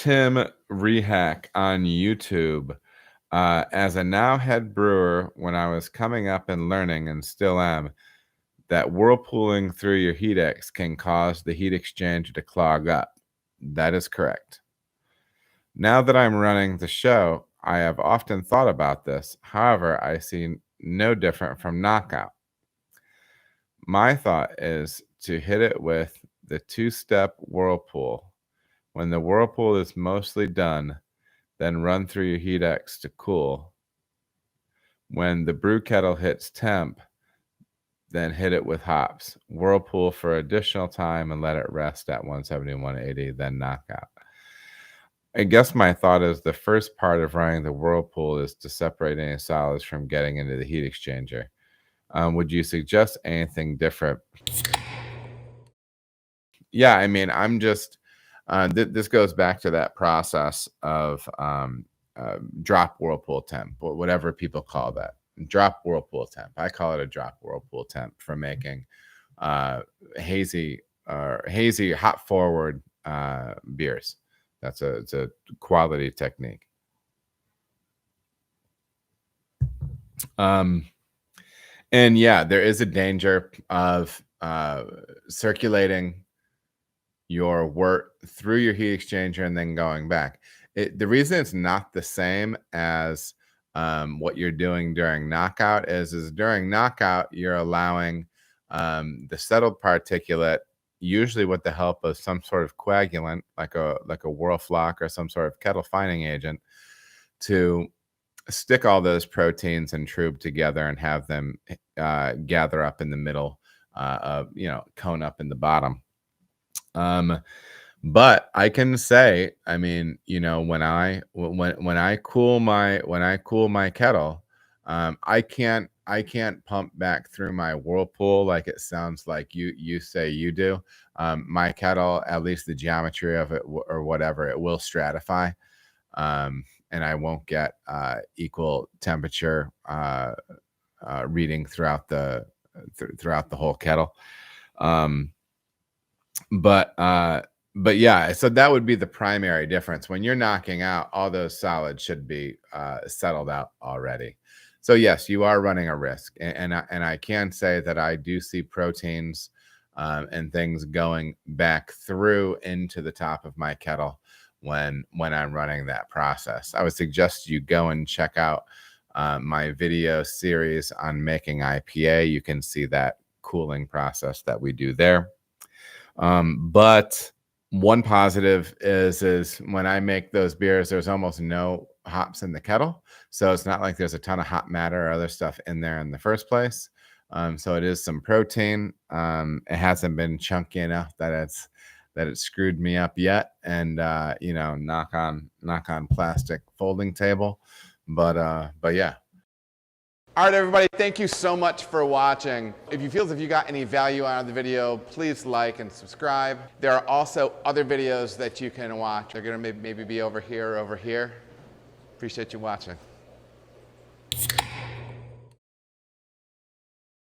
Tim Rehack on YouTube. As a now head brewer, when I was coming up and learning, and still am, that whirlpooling through your heat X can cause the heat exchanger to clog up. That is correct. Now that I'm running the show, I have often thought about this. However, I see no different from knockout. My thought is to hit it with the two-step whirlpool. When the whirlpool is mostly done, then run through your heat X to cool. When the brew kettle hits temp, then hit it with hops. Whirlpool for additional time and let it rest at 170, 180, then knockout. I guess my thought is the first part of running the whirlpool is to separate any solids from getting into the heat exchanger. Would you suggest anything different? Yeah, I mean, I'm just, this goes back to that process of drop whirlpool temp, whatever people call that. Drop whirlpool temp. I call it a drop whirlpool temp for making hazy hop forward beers. It's a quality technique. And yeah, there is a danger of circulating your wort through your heat exchanger and then going back. The reason it's not the same as what you're doing during knockout is during knockout, you're allowing the settled particulate, usually with the help of some sort of coagulant, like a Whirlfloc or some sort of kettle fining agent, to stick all those proteins and trube together and have them gather up in the middle of, cone up in the bottom. But I can say, I mean, when I cool my kettle, I can't pump back through my whirlpool like it sounds like you say you do. My kettle, at least the geometry of it or whatever, it will stratify, and I won't get equal temperature reading throughout the whole kettle. But yeah, so that would be the primary difference. When you're knocking out, all those solids should be settled out already. So yes, you are running a risk, and I can say that I do see proteins and things going back through into the top of my kettle when I'm running that process. I would suggest you go and check out my video series on making IPA. You can see that cooling process that we do there. But one positive is when I make those beers, there's almost no hops in the kettle. So it's not like there's a ton of hop matter or other stuff in there in the first place. So it is some protein. It hasn't been chunky enough that it screwed me up yet. And, knock on plastic folding table. But yeah. All right, everybody, thank you so much for watching. If you feel as if you got any value out of the video, please like and subscribe. There are also other videos that you can watch. They're gonna maybe be over here or over here. Appreciate you watching.